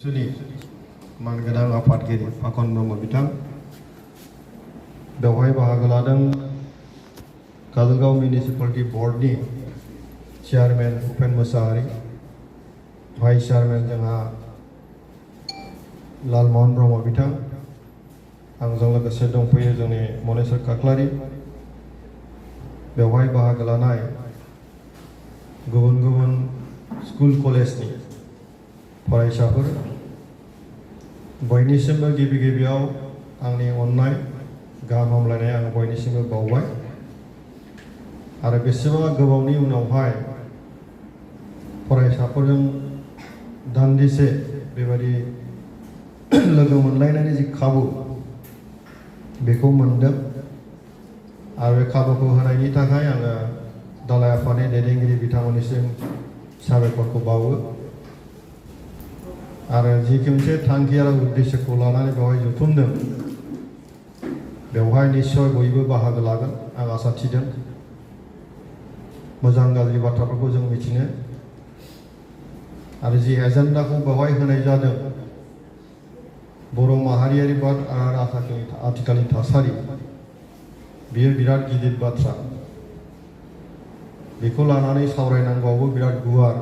सुनि मानगोनां आफादगिरि फाखन ब्रह्म बिथां बेवहाय बाहागो लादों काजलगांव मिउनिसिपालिटी बर्डनि chairman Upen Mushahary, vice chairman जोंहा लालमहन ब्रह्म बिथां, आंजों लोगोसे दंफैयो जोंनि मनेस्वर काख्लारि, बेवहाय बाहागो लानाय गुबुन गुबुन स्कुल कलेजनि फरायसाफोर बयनिसिमबो गिबियाव आंनि अननाय गाहाम हामलायनाय आं बयनिसिमबो बावबाय आरो बेसेबा गोबावनि उनावहाय फरायसाफोरजों दान्दिसे बेबायदि लोगो मोनलायनायनि जि खाबु बेखौ मोनदों आरो बे खाबुखौ होनायनि थाखाय आङो दालाइ आफादनि दैदेनगिरि बिथांमोननिसिम साबायखरखौ बावो आरो जि मोनसे थांखि आरो उद्देश्यखौ लानानै बेवहाय जथुमदों बेवहाय निश्चय बयबो बाहागो लागोन आं आसा थिदों। मोजां गाज्रि बाथ्राफोरखौ जों मिथिनो आरो जि एजेन्डाखौ बेवहाय होनाय जादों बर' माहारियारि बाद आरो आथिखालनि थासारि बेयो बिराद गिदिर बाथ्रा, बेखौ लानानै सावरायनांगौआबो बिराद गुवार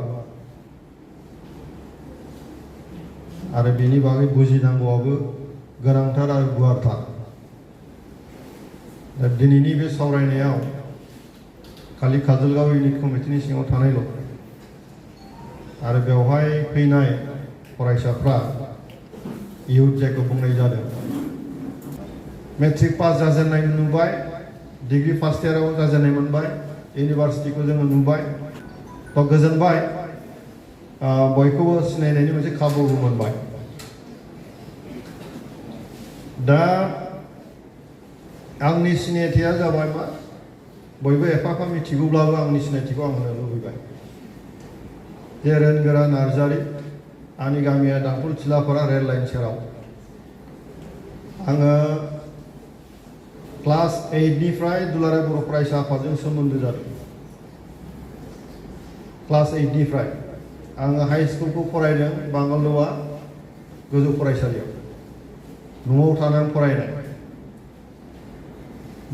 आरो बेनि बागै बुजिनांगौआबो गोनांथार आरो गुवारथार। दा दिनैनि बे सावरायनायाव खालि काजलगांव इउनिट कमिटिनि सिङाव थानायल' आरो बेवहाय फैनाय फरायसाफ्रा इयुथ जायखौ बुंनाय जादों मेट्रिक पास जाजेननाय नुबाय, डिग्री फार्स्ट इयाराव जाजेननाय मोनबाय, इउनिभार्सिटिखौ जोङो नुबाय, तो गोजोनबाय, बयखौबो सिनायनायनि मोनसे खाबुबो मोनबाय। दा आंनि सिनायथिया जाबाय मा बयबो एफा एफा मिथिगौब्लाबो आंनि सिनायथिखौ आं होनो लुबैबाय जे रोनगोरा नार्जारि, आंनि गामिया दांफुर थिलाफारा रेल लाइन सेराव। आङो क्लास 8 निफ्राय दुलाराय बर' फरायसा आफादजों सोमोन्दो जादों। क्लास 8 निफ्राय आङो हाई स्कुलखौ फरायदों बांगालदवा गोजौ फरायसालियाव, न'आव थानानै फरायनाय।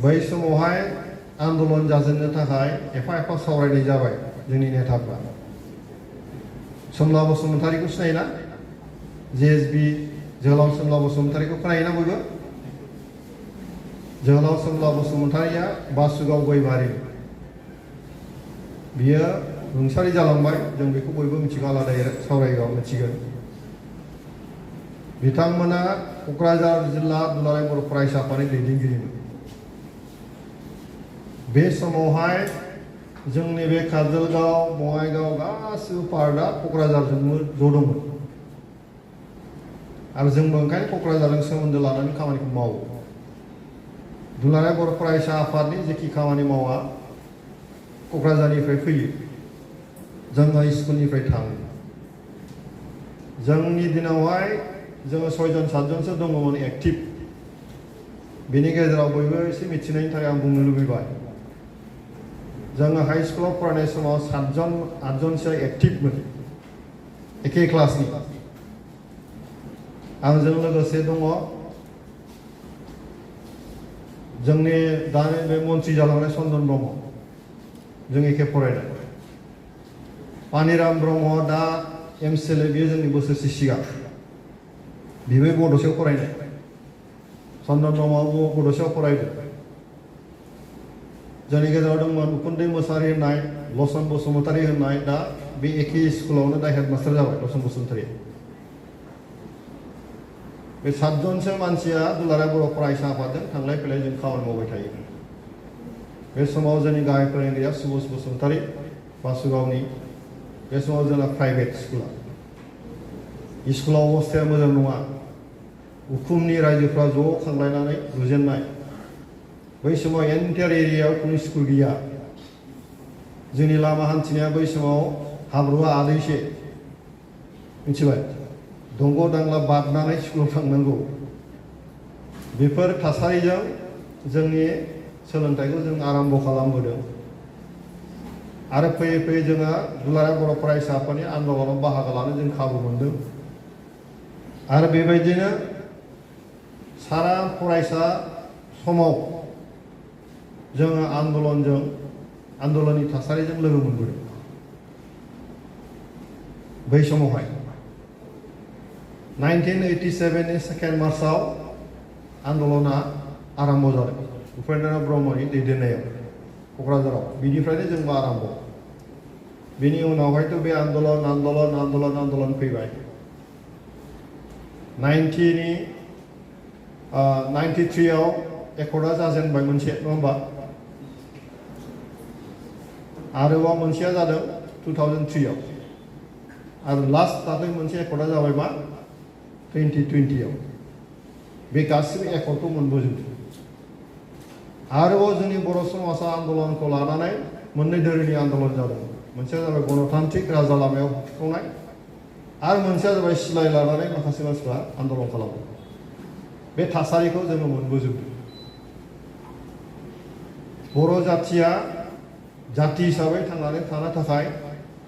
बै समावहाय आन्दलन जाजेननो थाखाय एफा एफा सावरायनाय जाबाय जोंनि नेताफ्रा। सोमला बसुमतारिखौ सिनायोना? JSB जोहोलाव सोमला बसुमतारिखौ खोनायोना बयबो? जोहोलाव सोमला बसुमतारिया बासुगाव गयबारि, बियो रुंसारि जालांबाय, जों बेखौ बयबो मिथिगौ, आलादायै सावरायगाव मिथिगोन। बिथांमोना क'क्राझार जिल्ला दुलाराय बर' फरायसा आफादनि दैदेनगिरिमोन। बे समावहाय जोंनि बे काजलगांव बङाइगाव गासिबो पार्टआ क'क्राझारजोंबो ज' दंमोन आरो जोंबो ओंखायनो क'क्राझारजों सोमोन्दो लानानै खामानिखौ मावो। दुलाराय बर' फरायसा आफादनि जेखि खामानि मावा क'क्राझारनिफ्राय फैयो, जोङो स्कुलनिफ्राय थाङो। जोंनि दिनावहाय जोङो 6जन 7जनसो दङमोन एक्टिभ, बेनि गेजेराव बयबो एसे मिथिनायनि थाखाय आं बुंनो लुबैबाय जोङो हाई स्कुलाव फरायनाय समाव 7जन 8जनसो एक्टिभमोन एखे क्लासनि। आंजों लोगोसे दङ जोंनि दानि बे मन्थ्रि जालांनाय चन्दन ब्रह्म, जों एखे फरायनाय। पानिराम ब्रह्म दा MCLA, बियो जोंनि बोसोरसे सिगां, बिबो बड'सायाव फरायनाय। चन्दन ब्रह्मआबो बड'सायाव फरायदों। जोंनि गेजेराव दंमोन उखुन्दै मोसाहारि होननाय, लसन बसुमतारि होननाय, दा बे एखे स्कुलावनो दा हेडमास्टार जाबाय लसन बसुमतारि। बे 7जनसो मानसिया दुलाराय बर' फरायसा आफादजों थांलाय फैलाय जों खामानि मावबाय थायो। बे समाव जोंनि गाहाय फोरोंगिरिया सुबुस बसुमतारि बासुगावनि। बे समाव जोंना प्राइभेट स्कुलाव अबस्थाया मोजां नङा, उखुमनि रायजोफ्रा ज' खांलायनानै लुजेननाय। बै समाव एन्टायार एरियायाव खुनु स्कुल गैया। जोंनि लामा हान्थिनाया बै समाव हाब्रुआ आदैसे, मिथिबाय, दंग' दांला बारनानै स्कुलाव थांनांगौ। बेफोर थासारिजों जोंनि सोलोंथाइखौ जों आराम्भ खालामबोदों आरो फैयै फैयै जोङो दुलाराय बर' फरायसा आफादनि आन्दलनाव बाहागो लानो जों खाबु मोनदों। आरो बेबायदिनो सारा फरायसा समाव जोङो आन्दलननि थासारिजों लोगो मोनबोदों। बै समावहाय 1987 नि 2 मार्चआव आन्दलना आरम्भ जादों उपेन्द्र ब्रह्मनि दैदेननायाव क'क्राझाराव। बिनिफ्रायनो जोंबो आरम्भ। बेनि उनावहायथ' बे आन्दलन फैबाय। 93 आव एकर्डआ जाजेनबाय मोनसे, नङा होमबा? आरोबाव मोनसेया जादों 2003 आव। आरो लास्ट दाख्लै मोनसे एकर्डआ जाबाय मा 2020 आव। बे गासिबो एकर्डखौ मोनबोजोबदों। आरोबाव जोंनि बर' समाजा आन्दलनखौ लानानै मोननै दोलोनि आन्दलन जादों। मोनसेया जाबाय गणतान्त्रिक राजा लामायाव थिखांनाय, आरो मोनसेया जाबाय सिलाइ लानानै माखासे मानसिफ्रा आन्दलन खालामो। बे थासारिखौ जोङो मोनबोजोबदों। बर' जाथिया जाति हिसाबै थांनानै थानो थाखाय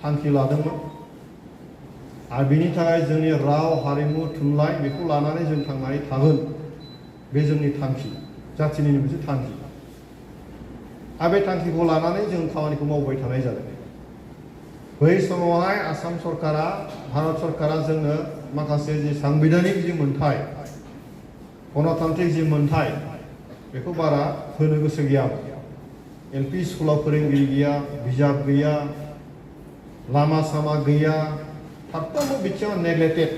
थांखि लादोंमोन। आरो बेनि थाखाय जोंनि राव हारिमु थुनलाइ बेखौ लानानै जों थांनानै थागोन, बे जोंनि थांखि, जातिनि मोनसे थांखि। आरो बे थांखिखौ लानानै जों खामानिखौ मावबाय थानाय जादों। बै समावहाय आसाम सरकारा, भारत सरकारा जोंनो माखासे जि सांबिधानिक जि मोन्थाय, गणतान्त्रिक जि मोन्थाय, बेखौ बारा होनो गोसो गैयामोन। एलपि स्कुलाव फोरोंगिरि गैया, बिजाब गैया, लामा सामा गैया, फारफ्रोमबो बिथिङाव नेग्लेक्टेड।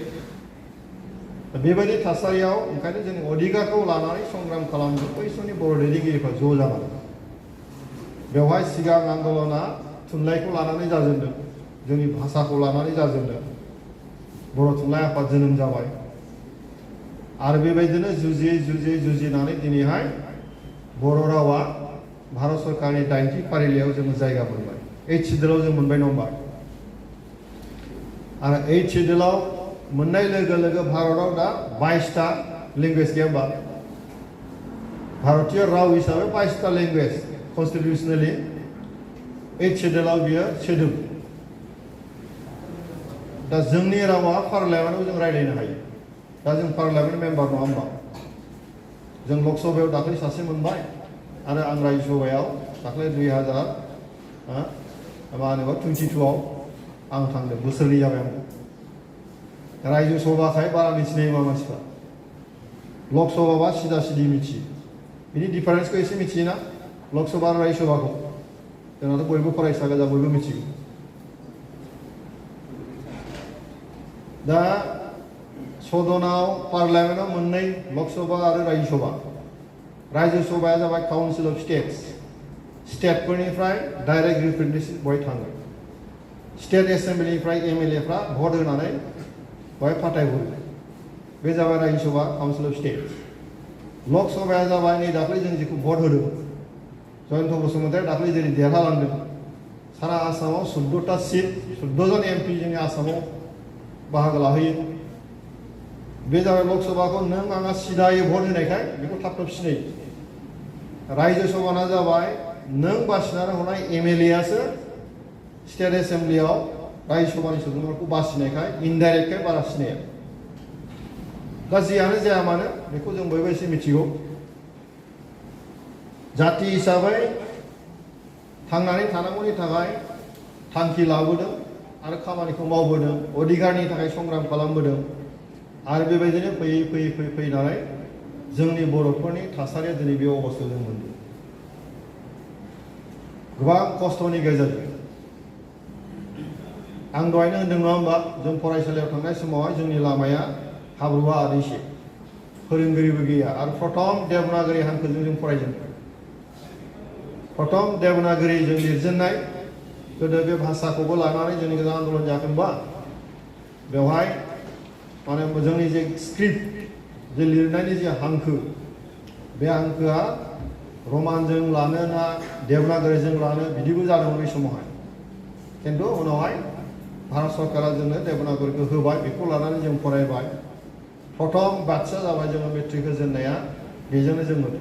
बेबायदि थासारियाव ओंखायनो जों अधिकारखौ लानानै संग्राम खालामदों बै समनि बर' दैदेनगिरिफ्रा ज' जानानै। बेवहाय सिगां आन्दलना थुनलाइखौ लानानै जाजेनदों, जोंनि भाषाखौ लानानै जाजेनदों। बर' थुनलाइ आफाद जोनोम जाबाय। आरो बेबायदिनो जुजिनानै दिनैहाय बर' रावा भारत सरकारनि 80 फारिलाइयाव जोङो जायगा मोनबाय। 8 सिडुलाव जों मोनबाय, नङा होमबा? आरो 8 सिडुलाव मोननाय लोगो लोगो भारतआव दा 22टा लेंगुवेज गैया होमबा? भारतीय राव हिसाबै 22टा लेंगुवेज कन्स्टिटिउसनेलि 8 सिडुलाव बियो सोदों। दा जोंनि रावा पार्लियामेन्टआव जों रायज्लायनो हायो। दा जों पार्लियामेन्ट मेम्बार, नङा होमबा? जों लकसभायाव दाख्लै सासे मोनबाय, आरो आं रायजोसभायाव दाख्लै 2022 आव आं थांदों। बोसोरनै जाबाय आं। रायजोसभाखाय बारा मिथिनाय नङा मानसिफ्रा। लकसभाबा सिदा सिदि मिथियो। बिनि डिफारेन्सखौ एसे मिथियोना? लकसभा आरो रायजोसभाखौ जोंनाथ' बयबो फरायसा गोजा, बयबो मिथिगौ। दा सदनाव पार्लियामेन्टआव मोननै, लकसभा आरो रायजोसभा। रायजोसभाया जाबाय काउन्सिल अफ स्टेट्स। स्टेटफोरनिफ्राय डाइरेक्ट रिप्रेजेन्टेसन बहाय थाङो। स्टेट एसेम्बलिनिफ्राय एमएलएफ्रा भट होनानै बहाय फाथायहरो। बे जाबाय रायजोसभा, काउन्सिल अफ स्टेट्स। लकसभाया जाबाय नै दाख्लै जों जेखौ भट होदों, जयन्त बसुमतारी दाख्लै जेरै देरहालांदों, सारा आसामाव 14टा सिट, 14 जन एमपि जोंनि आसामाव बाहागो लाहैयो। बे जाबाय लकसभाखौ नों आंहा सिदायै भट होनायखाय बेखौ थाब थाब सिनायो। रायजोसभाना जाबाय नों बासिनानै हरनाय एमएलएआसो स्टेट एसेम्बलियाव रायजोसभानि सोद्रोमाफोरखौ बासिनायखाय इनडाइरेक्टखाय बारा सिनाया। दा जियानो जाया मानो बेखौ जों बयबो एसे मिथिगौ। जाति हिसाबै थांनानै थानांगौनि थाखाय थांखि लाबोदों आरो खामानिखौ मावबोदों, अधिकारनि थाखाय संग्राम खालामबोदों। आरो बेबायदिनो फैनानै जोंनि बर'फोरनि थासारिया दिनै बे अबस्थायाव जों मोनदों। गोबां खस्थ'नि गेजेरजों। आं दहायनो होनदों, नङा होमबा? जों फरायसालियाव थांनाय समावहाय जोंनि लामाया हाब्रुआ आदैसे, फोरोंगिरिबो गैया। आरो प्रथम देबनागरि हांखोजों जों फरायजेनदों। प्रथम देबनागरिजों लिरजेननाय, गोदो बे भाषाखौबो लानानै जोंनि गोजान आन्दलन जायाखैमोनबा? बेवहाय माने जोंनि जे स्क्रिप्ट, जे लिरनायनि जे हांखो, बे हांखोआ रमानजों लानो ना देबनागरिजों लानो बिदिबो जादोंमोन बै समावहाय। खिन्थु उनावहाय भारत सरकारा जोंनो देबनागरिखौ होबाय, बेखौ लानानै जों फरायबाय। प्रथम बाथ्सआ जाबाय जोङो मेट्रिक होजेननाया बेजोंनो जों मोनो।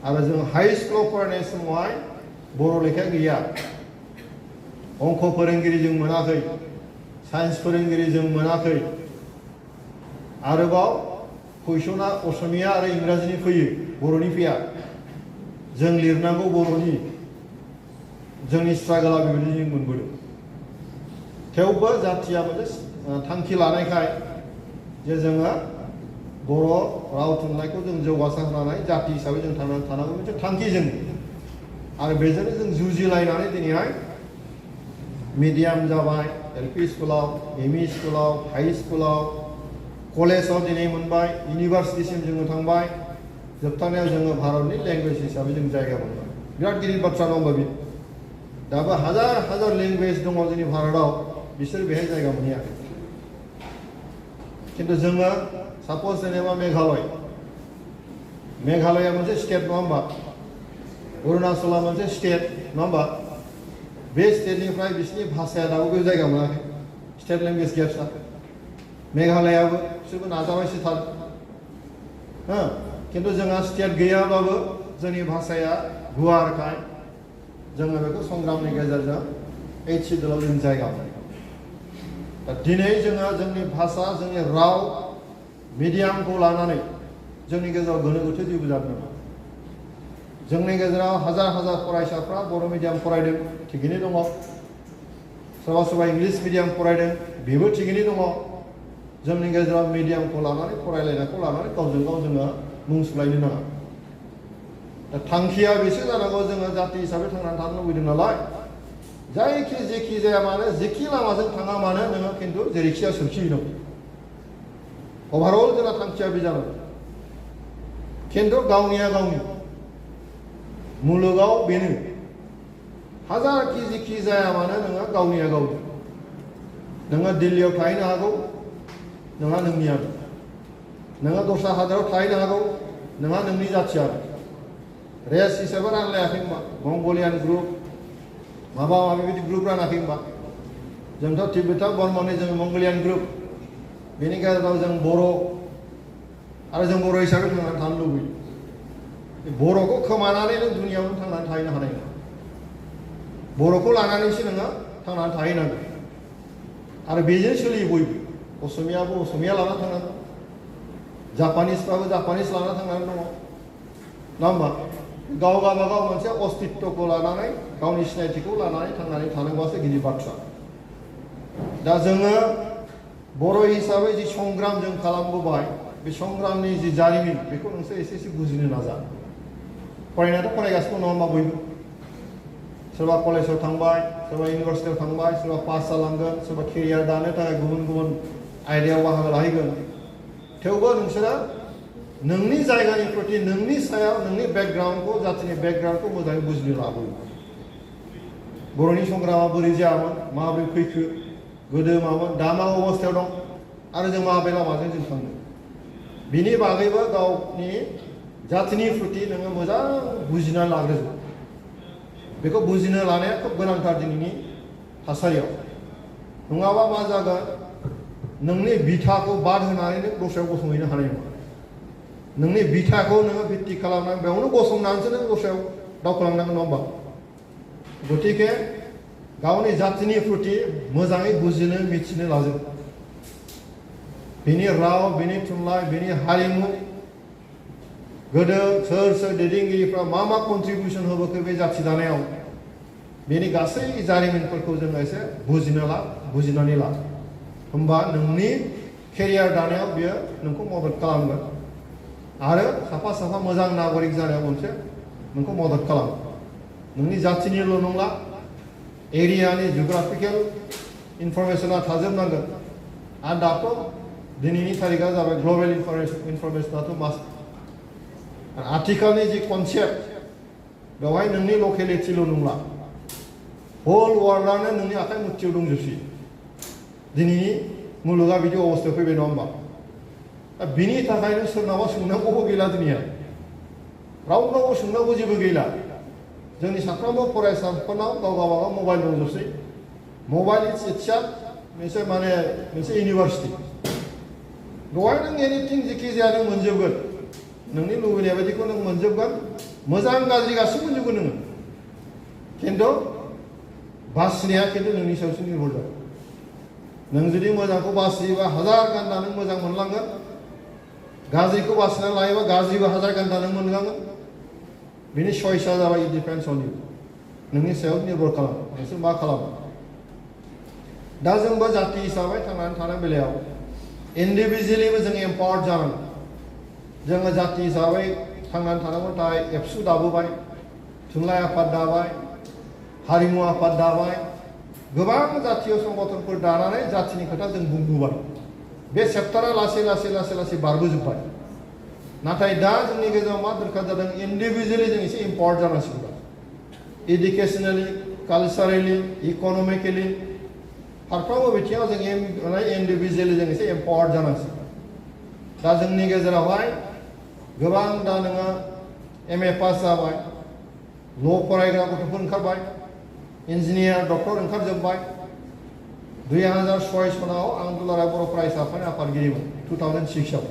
आरो जों हाई स्कुलाव फरायनाय समावहाय बर' लेखा गैया। अंक फोरोंगिरि जों मोनाखै, साइन्स फोरोंगिरि जों मोनाखै। आरोबाव कुइसना असमिया आरो इंराजिनि फैयो बर'नि फैया जों लिरनांगौ बर'नि जोंनि स्ट्रागला बेबायदि जों मोनबोदों थेवबो जाथिया मोनसे थांखि लानायखाय जे जोङो बर' राव थुनलाइखौ जों जौगासार होनानै जाति हिसाबै जों थांनानै थानांगौ मोनसे थांखि जों आरो बेजोंनो जों जुजिलायनानै दिनैहाय मिडियाम जाबाय एलपि स्कुलाव एमइ स्कुलाव हाई स्कुलाव कलेजाव दिनै मोनबाय इउनिभार्सिटिसिम जोङो थांबाय जोबथारनायाव जोङो भारतनि लेंगुवेज हिसाबै जों जायगा मोनबाय बिराद गिदिर बाथ्रा नङा होमबा बे दाबो हाजार हाजार लेंगुवेज दङ जोंनि भारताव बिसोर बेहाय जायगा मोनहैयाखै खिन्थु जोङो सापज जेनेबा मेघालया मोनसे स्टेट नङा होमबा अरुणाचला मोनसे स्टेट नङा होमबा बे स्टेटनिफ्राय बिसोरनि भाषाया दाबो बे जायगा मोनाखै स्टेट लेंगुवेज गैया बिसोरना मेघालयाबो बिसोरबो नाजाबायसो थादों हो खिन्थु जोंहा स्टेट गैयाबाबो जोंनि भाषाया गुवारखाय जोङो बेखौ संग्रामनि गेजेरजों HCDL जों जायगा मोनो दा दिनै जोङो जोंनि भाषा जोंनि राव मिडियामखौ लानानै जोंनि गेजेराव गोनो गोथो जेबो जादों नङा जोंनि गेजेराव हाजार हाजार फरायसाफ्रा बर' मिडियाम फरायदों थिगैनो दङ सोरबा सोरबा इंलिस मिडियाम फरायदों बेबो थिगैनो दङ जोंनि गेजेराव मिडियामखौ लानानै फरायलायनायखौ लानानै गावजों गाव जोङो मुं सुलायनो नाङा दा थांखिया बेसो जानांगौ जोङो जाति हिसाबै थांनानै थानो लुबैदों नालाय जेखि जाया मानो जेखि लामाजों थाङा मानो नोङो खिन्थु जेरैखिया सोरखिनांगौ अभारअल जोंना थांखिया बे जानांगौ खिन्थु गावनिया गावनि मुलुगाव बेनो हाजारखि जेखि जाया मानो नोङो गावनिया गावनि नोङो दिल्लीयाव थाहैनो हागौ नोंहा नोंनिया नोङो दस्रा हादराव थाहैनो हागौ नोंहा नोंनि जाथिया रेस हिसाबै रानलायाखै होनबा मंगलियान ग्रुप माबा माबि बिदि ग्रुप रानाखै होनबा जोंथ' तिब्बेतान बर्मननि जों मंगलियान ग्रुप बेनि गेजेराव जों बर' आरो जों बर' हिसाबै थांनानै थानो लुबैयो बर'खौ खोमानानै नों दुनियावनो थांनानै थाहैनो हानाय नङा बर'खौ लानानैसो नोङो थांनानै थाहैनांगोन आरो बेजों सोलियो बयबो असमियाबो असमिया लाना थांनांगौ जापानिसबाबो जापानिस लाना थांनानै दङ नङा होमबा गाव गावबागाव मोनसे अस्तित्वखौ लानानै गावनि सिनायथिखौ लानानै थांनानै थानांगौआसो गिदिर बाथ्रा दा जोङो बर' हिसाबै जि संग्राम जों खालामबोबाय बे संग्रामनि जि जारिमिन बेखौ नोंसोर एसे बुजिनो नाजा फरायनायाथ' फरायगासिनो नङा होमबा बयबो सोरबा कलेजाव थांबाय सोरबा इउनिभार्सिटियाव थांबाय सोरबा पास जालांगोन सोरबा केरियार दानो थाखाय गुबुन गुबुन आयदायाव बाहागो लाहैगोन थेवबो नोंसोरा नोंनि जायगानि प्रति नोंनि सायाव नोंनि बेकग्राउन्डखौ जातिनि बेकग्राउन्डखौ मोजाङै बुजिनो लाबोयो बर'नि संग्रामा बोरै जायामोन माबोरै फैखो गोदो मामोन दा मा अबस्थायाव दं आरो जों माबे लामाजों जों थांनो बिनि बागैबो गावनि जातिनि प्रति नोङो मोजां बुजिनानै लाग्रोजोब बेखौ बुजिनो लानाया खोब गोनांथार दिनैनि थासारियाव नङाबा मा जागोन नोंनि बिथाखौ बाद होनानै नों दस्रायाव गसंहैनो हानाय नङा नोंनि बिथाखौ नोङो भित्ति खालामनानै बेयावनो गसंनानैसो नों दस्रायाव दावखोलांनांगोन नङा होमबा गतिके गावनि जातिनि प्रति मोजाङै बुजिनो मिथिनो लाजोब बिनि राव बिनि थुनलाइ बिनि हारिमु गोदो सोर दैदेनगिरिफ्रा मा कन्ट्रिबिउसन होबोखो बे जाथि दानायाव बेनि गासै जारिमिनफोरखौ जोङो एसे बुजिनानै ला होमबा नोंनि केरियार दानायाव बियो नोंखौ मदद खालामगोन आरो साफा मोजां नागरिक जानायाव मोनसे नोंखौ मदद खालामो नोंनि जातिनिल' नंला एरियानि जिअग्राफिकेल इनफरमेसना थाजोबनांगोन आरो दाथ' दिनैनि तारिखआ जाबाय ग्लबेल इनफरमेसनाथ' मास्ट आथिखालनि जि कनसेप्ट बेवहाय नोंनि लकेलिटिल' नंला होल वर्ल्डआनो नोंनि आखाइ मुथियाव दंजोबसै दिनैनि मुलुगा बिदि अबस्थायाव फैबाय नङा होमबा दा बिनि थाखायनो सोरनावबा सोंनांगौबो गैला दुनिया रावनावबो सोंनांगौ जेबो गैला जोंनि साफ्रोमबो फरायसाफोरनाव गाव गावबागाव मबाइल दंजोबसै मबाइल इटसेल्फ मोनसे इउनिभार्सिटि बेवहाय नों एनिथिं जेखि जाया नों मोनजोबगोन नोंनि लुबैनाय बायदिखौ नों मोनजोबगोन मोजां गाज्रि गासिबो मोनजोबगोन नोङो खिन्थु बासिनाया खिन्थु नोंनि सायावसो निर्भर जागोन नों जुदि मोजांखौ बासियोबा हाजार घन्टा नों मोजां मोनलांगोन गाज्रिखौ बासिना लायोबा गाज्रिबो हाजार घन्टा नों मोनलांगोन बिनि चइसआ जाबाय इट डिपेन्ड्स अन इउ नोंनि सायाव निर्भर खालामो नोंसोर मा खालामो दा जोंबो जाति हिसाबै थांनानै थानाय बेलायाव इन्डिभिजुवेलिबो जों एम्पावार्ड जानांगौ जोङो जाति हिसाबै थांनानै थानांगौ थाखाय एबसु दाबोबाय थुनलाइ आफाद दाबाय हारिमु आफाद दाबाय गोबां जातीय संगठनफोर दानानै जातिनि खोथा जों बुंबोबाय बे चेप्टारा लासै लासै बारबोजोब्बाय नाथाय दा जोंनि गेजेराव मा दरकार जादों इन्डिभिजुवेलि जों एसे एम्पावार्ड जानांसिगौ एडुकेसनेलि कालचारेलि इक'नमिकेलि फारफ्रोमबो बिथिङाव जों इन्डिभिजुवेलि जों एसे एम्पावार्ड जानांसिगौ दा जोंनि गेजेरावहाय गोबां दा नोङो MA पास जाबाय ल' फरायग्रा गथ'फोर ओंखारबाय इन्जिनियार डक्टर ओंखारजोब्बाय 2006 सनाव आं दुलाराय बर' फरायसा आफादनि आफादगिरिमोन 2006 आव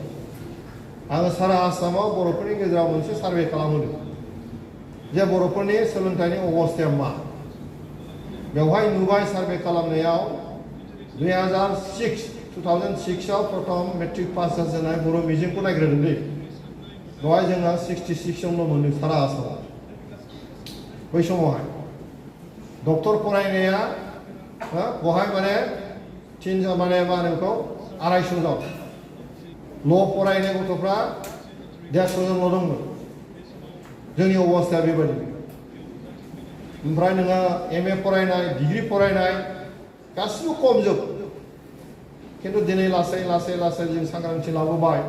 आङो सारा आसामाव बर'फोरनि गेजेराव मोनसे सार्भे खालामहोदों जे बर'फोरनि सोलोंथाइनि अबस्थाया मा बेवहाय नुबाय सार्भे खालामनायाव 2006 आव प्रथम मेट्रिक पास जानाय बर' मिजिंखौ नायग्रोदों दै बेवहाय जोंहा 66 आवल' मोनदों सारा आसामाव बै समावहाय डक्टर फरायनाया बहाय माने माने मा होनो बेखौ 250 जन ल' फरायनाय गथ'फ्रा 150 जनल' दंमोन जोंनि अबस्थाया बेबायदि ओमफ्राय नोङो MA फरायनाय डिग्री फरायनाय गासिबो खमजोब खिन्थु दिनै लासै जों सांग्रांथि लाबोबाय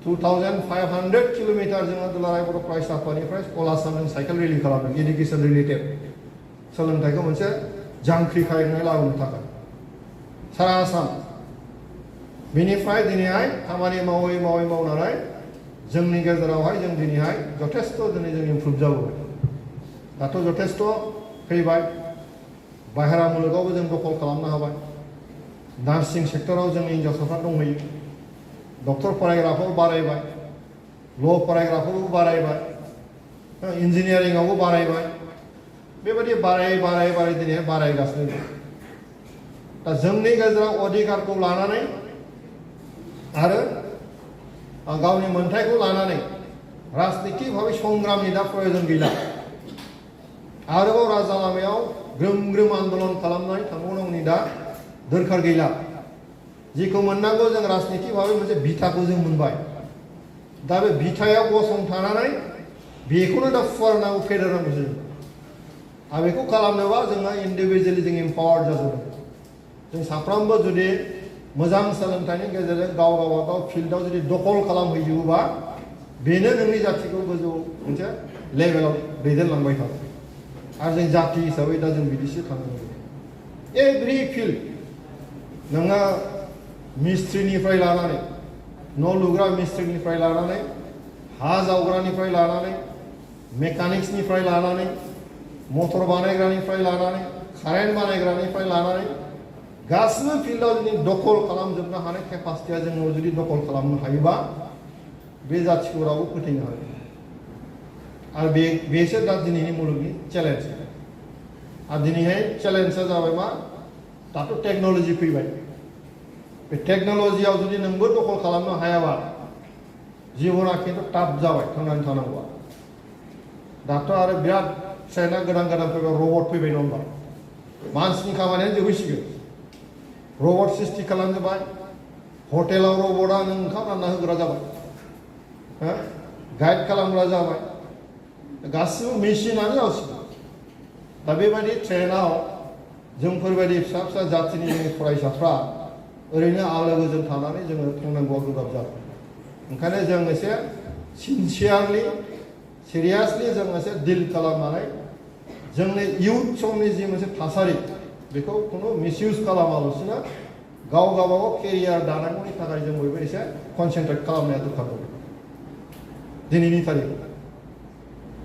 2500 किल'मिटार जोङो दुलाराय बर' फरायसा आफादनिफ्राय क'लासामजों साइकेल रेलि खालामदों इडुकेसन रिलेटेड सोलोंथाइखौ मोनसे जांख्रिखांनाय लाबोनो थाखाय सारा आसाम बेनिफ्राय दिनैहाय खामानि मावनानै जोंनि गेजेरावहाय जों दिनैहाय जथेस्थ' दिनै जों इमप्रुभ जाबोबाय दाथ' जथेस्थ' फैबाय बाहेरा मुलुगावबो जों दखल खालामनो हाबाय नार्सिं सेक्टराव जोंनि हिन्जावसाफ्रा दंहैयो डक्टर फरायग्राफोर बारायबाय ल' फरायग्राफोरबो बारायबाय इन्जिनियारिंआवबो बारायबाय बेबायदि बाराय दिनैहाय बारायगासिनो दं दा जोंनि गेजेराव अधिकारखौ लानानै आरो गावनि मोन्थाइखौ लानानै राजनितिक भाबै संग्रामनि दा प्रयोजन गैला आरोबाव राजा लामायाव ग्रोम आन्दलन खालामनाय थांबावनांगौनि दा दरखार गैला जिखौ मोननांगौ जों राजनितिक भाबै मोनसे बिथाखौ जों मोनबाय दा बे बिथायाव गसंथानानै बेखौनो दा फुवारनांगौ फेदेरनांगौ जों आरो बेखौ खालामनोबा जोङो इन्डिभिजुवेलि जों एम्पावार्ड जाजोबो जों साफ्रोमबो जुदि मोजां सोलोंथाइनि गेजेरजों गाव फिल्डआव जुदि दखल खालामहैजोबोबा बेनो नोंनि जातिखौ गोजौ मोनसे लेभेलाव दैदेनलांबाय थागोन आरो जों जाति हिसाबै दा जों बिदिसो थानांगौ एभ्रि फिल्ड नोङो मिस्ट्रिनिफ्राय लानानै न' लुग्रा मिस्ट्रिनिफ्राय लानानै हा जावग्रानिफ्राय लानानै मेकानिक्सनिफ्राय लानानै मटर बानायग्रानिफ्राय लानानै कारेन्ट बानायग्रानिफ्राय लानानै गासिबो फिल्डआव जुदि दखल खालामजोबनो हानाय केपासिटिया जोंनाव जुदि दखल खालामनो हायोबा बे जातिखौ रावबो फोथैनो हायो आरो बेसो दा दिनैनि मुलुगनि चेलेन्ज आरो दिनैहाय चेलेन्जआ जाबाय मा दाथ' टेक्न'लजि फैबाय बे टेक्न'लजियाव जुदि नोंबो दखल खालामनो हायाबा जिबना खिन्थु टाफ जाबाय थांनानै थानांगौआ दाथ' आरो बिराद ट्रेना गोदान फैबाय रबट फैबाय नङा होमबा मानसिनि खामानियानो जोबहैसिगोन रबट सृष्टि खालामजोब्बाय हटेलाव रबटआ नों ओंखाम रानना होग्रा जाबाय गाइड खालामग्रा जाबाय गासिबो मेसिनानो जासिगोन दा बेबायदि ट्रेनाव जोंफोरबायदि फिसा जातिनि फरायसाफ्रा ओरैनो आलो गोजोन थानानै जोङो थांनांगौआ गोब्राब जाबाय ओंखायनो जों एसे सिरियासलि जों एसे डिल खालामनानै जोंनि इयुथ समनि जि मोनसे थासारि बेखौ खुनु मिसइउज खालामालासिनो गावबागाव केरियार दानांगौनि थाखाय जों बयबो एसे कनसेन्ट्रेट खालामनाया दरकार दं दिनैनि तारिखाव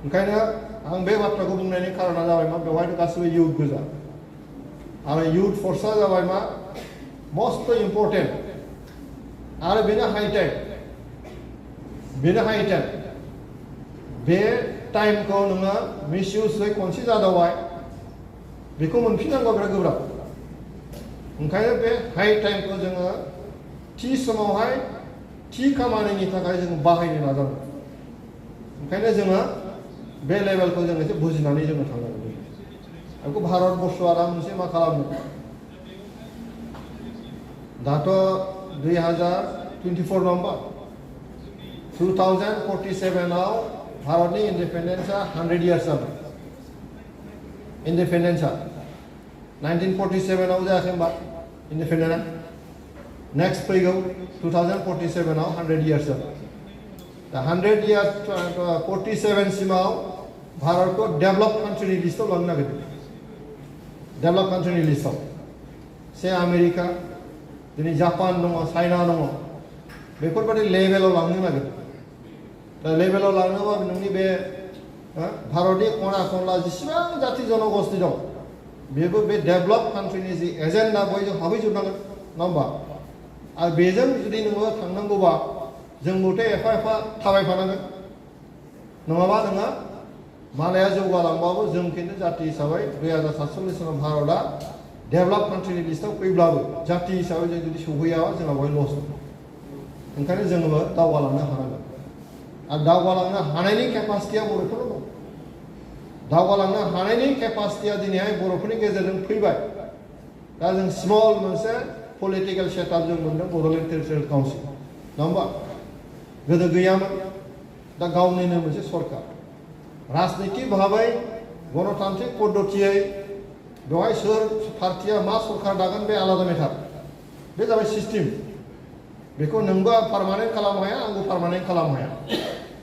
ओंखायनो आं बे बाथ्राखौ बुंनायनि कारना जाबाय मा बेवहायथ' गासिबो इयुथ गोजा आरो इयुथ फर्सआ जाबाय मा मस्ट इम्पर्टेन्ट आरो बेनो हाइटेक बे टाइमखौ नोङो मिसइउजै खनसे जादावबाय बेखौ मोनफिननांगौआ बिराद गोब्राब ओंखायनो बे हाई टाइमखौ जोङो थि समावहाय थि खामानिनि थाखाय जों बाहायनो नाजानांगौ ओंखायनो जोङो बे लेभेलखौ जों एसे बुजिनानै जोङो थांनांगौ बेखौ भारतबर्षआ दा मोनसे मा खालामो दाथ' 2024 नम्बर 2047 आव भारतनि इंडिपेंडेंसआ 100 इयार्स जाबाय इंडिपेंडेंसआ 1947 आव जायाखै होनबा इंडिपेंडेंटआ नेक्स्ट फैगौ 2047 आव 100 इयार्स जाबाय दा 100 इयार्स 47 सिमाव भारतखौ डेभलप कान्ट्रिनि लिस्टआव लांनो नागिरदों डेभलप कान्ट्रिनि लिस्टआव से आमेरिका दिनै जापान दङ चाइना दङ बेफोरबायदि लेभेलाव लांनो नागिरदों दा लेभेलाव लांनोबा नोंनि बे भारतनि खना खनला जेसेबां जाति जनगोष्ठी दं बेबो बे डेभलप कान्ट्रिनि जि एजेन्डा बयजों हाबहैजोबनांगोन नङा होमबा आरो बेजों जुदि नोङो थांनांगौबा जों मथे एफा एफा थाबायफानांगोन नङाबा नोङो मालाया जौगालांबाबो जों खिन्थु जाति हिसाबै 2047 सनाव भारतआ डेभलप कान्ट्रिनि लिस्टआव फैब्लाबो जाति हिसाबै जों जुदि सौहैयाबा जोंहा बहाय लस ओंखायनो जोङो दावगालांनो हानांगोन आरो दावगालांनो हानायनि केपासिटिया बर'फोरनाव दं दावगालांनो हानायनि केपासिटिया दिनैहाय बर'फोरनि गेजेरजों फैबाय दा जों स्मल मोनसे पलिटिकेल सेटआप जों मोनदों बड'लेण्ड टेरिटरियेल काउन्सिल नङा होमबा गोदो गैयामोन दा गावनिनो मोनसे सरकार राजनिति भाबै गणतान्त्रिक पद्धतियै बेवहाय सोर पार्टिया मा सरकार दागोन बे आलादा मेटार बे जाबाय सिस्टेम बेखौ नोंबो पार्मानेन्ट खालामनो हाया आंबो पार्मानेन्ट खालामनो हाया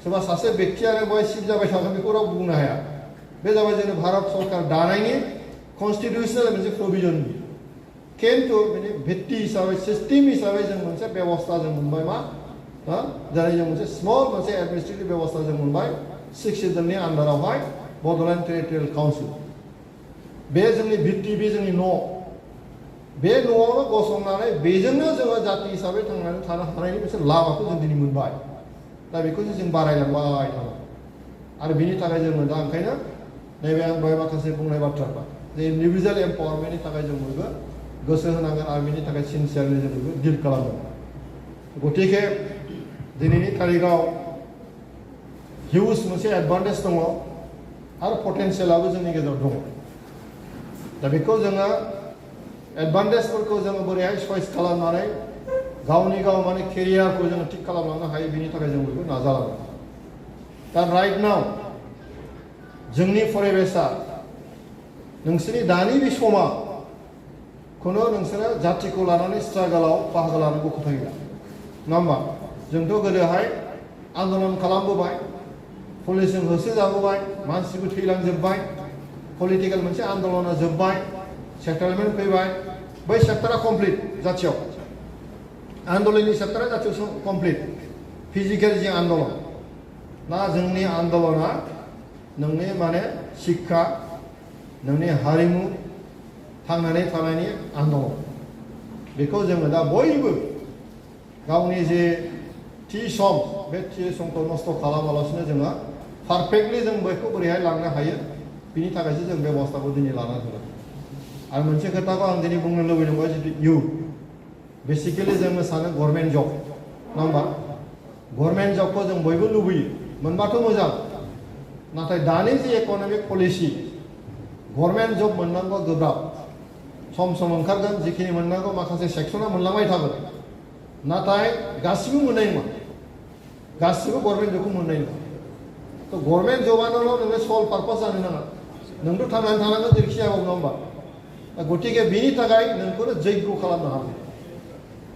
सोरबा सासे बेक्तियानो बेवहाय सिफ जाबाय थागोन बेखौ रावबो बुंनो हाया बे जाबाय जोंनि भारत सरकार दानायनि कन्स्टिटिउसनेल मोनसे प्रभिजन खिन्थु बेनि भित्ति हिसाबै सिस्टेम हिसाबै जों मोनसे बेबस्था जों मोनबाय मा जेरै जों मोनसे स्मल मोनसे एडमिनिस्ट्रेटिभ बेबस्था जों मोनबाय 6 सिजननि आन्डारावहाय बड'लेण्ड टेरिटरियेल काउन्सिल बे जोंनि भित्ति बे जोंनि न' बे न'आवनो गसंनानै बेजोंनो जोङो जाति हिसाबै थांनानै थानो हानायनि मोनसे लामाखौ जों दिनै मोनबाय दा बेखौसो जों बारायलांबाय थानांगौ आरो बेनि थाखाय जोङो दा ओंखायनो नैबे आं दहाय माखासे बुंनाय बाथ्राफ्रा जे इन्डिभिजुवेल एम्पावारमेन्टनि थाखाय जों बयबो गोसो होनांगोन आरो बेनि थाखाय सिनसियारलि जों बयबो डिल खालामनांगोन गतिके दिनैनि तारिखाव हिउज मोनसे एडभान्टेज दङ आरो पटेन्सियेलाबो जोंनि गेजेराव दङ दा बेखौ जोङो एडभान्टेजफोरखौ जोङो बोरैहाय चइस खालामनानै गावनि गाव माने केरियारखौ जोङो थिक खालामलांनो हायो बेनि थाखाय जों बयबो नाजालांगोन दा राइट नाउ जोंनि परिबेशआ नोंसोरनि दानि बे समा खुनु नोंसोरो जातिखौ लानानै स्ट्रागलाव बाहागो लानांगौ खोथा गैया नङा होमबा जोंथ' गोदोहाय आन्दलन खालामबोबाय पुलिसजों होसोजाबोबाय मानसिबो थैलांजोब्बाय पलिटिकेल मोनसे आन्दलना जोब्बाय सेटलमेन्ट फैबाय बै सेप्टारा कमप्लिट जातियाव आन्दलननि सेप्टारा जातियाव कमप्लिट फिजिकेल जि आन्दलन ना जोंनि आन्दलना नोंनि माने शिक्षा नोंनि हारिमु थांनानै थानायनि आन्दलन बेखौ जोङो दा बयबो गावनि जे थि सम बे थि समखौ नस्थ' खालामालासिनो जोङो पारफेक्टलि जों बेखौ बोरैहाय लांनो हायो बिनि थाखायसो जों बेबस्थाखौ दिनै लानानै दङ आरो मोनसे खोथाखौ आं दिनै बुंनो लुबैदों जितु इयुथ बेसिकेलि जोङो सानो गभर्नमेन्ट जब नङा होमबा गभर्नमेन्ट जबखौ जों बयबो लुबैयो मोनबाथ' मोजां नाथाय दानि जे इक'नमिक पलिसि गभर्नमेन्ट जब मोननांगौ गोब्राब सम सम ओंखारगोन जिखिनि मोननांगौ माखासे सेक्सना मोनलांबाय थागोन नाथाय गासिबो मोननाय नङा गासिबो गभर्नमेन्ट जबखौ मोननाय नङा थ' गभर्नमेन्ट जबानोल' नोङो सल पार्पास जानो नाङा नोंथ' थांनानै थानांगोन जेरैखि जायाबाबो नङा होमबा गतिके बेनि थाखाय नोंखौनो जैग्य खालामनो हागोन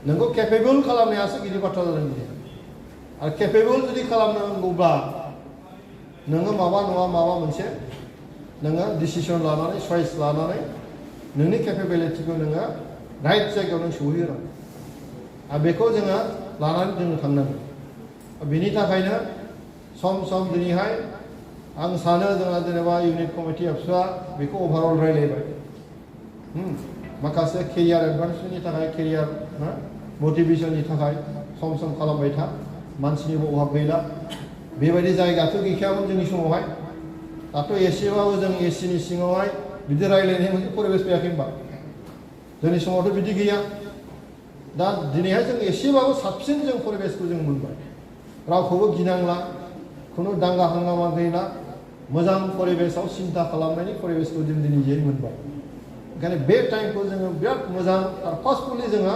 नोंखौ केपेबल खालामनायासो गिदिर बाथ्रा जादों बिदि आरो केपेबल जुदि खालामनांगौब्ला नोङो माबा नङा माबा मोनसे नोङो डिसिसन लानानै चइस लानानै नोंनि केपेबिलिटिखौ नोङो राइट जायगायाव नों सहैहोनांगोन आरो बेखौ जोङो लानानै जोङो थांनांगोन बेनि थाखायनो सम सम दिनैहाय आं सानो जोंहा जेनेबा इउनिट कमिटि एबसुआ बेखौ अभारअल रायलायबाय माखासे केरियार एडभान्समेन्टनि थाखाय केरियार मटिभेसननि थाखाय सम सम खालामबाय था मानसिनिबो अभाब गैला बेबायदि जायगाथ' गैखायामोन जोंनि समावहाय दाथ' एसेबाबो जों एसिनि सिङावहाय बिदि रायलायनाय मोनसे परिबेस फैयाखै होनबा जोंनि समावथ' बिदि गैया दा दिनैहाय जों एसेबाबो साबसिन जों परिबेसखौ जों मोनबाय रावखौबो गिनांला खुनु दांगा हांगामा गैला मोजां परिबेसाव सिन्ता खालामनायनि परिबेसखौ जों दिनै मोनबाय ओंखायनो बे टाइमखौ जोङो बिराद मोजां आरो फार्स्टफुलि जोङो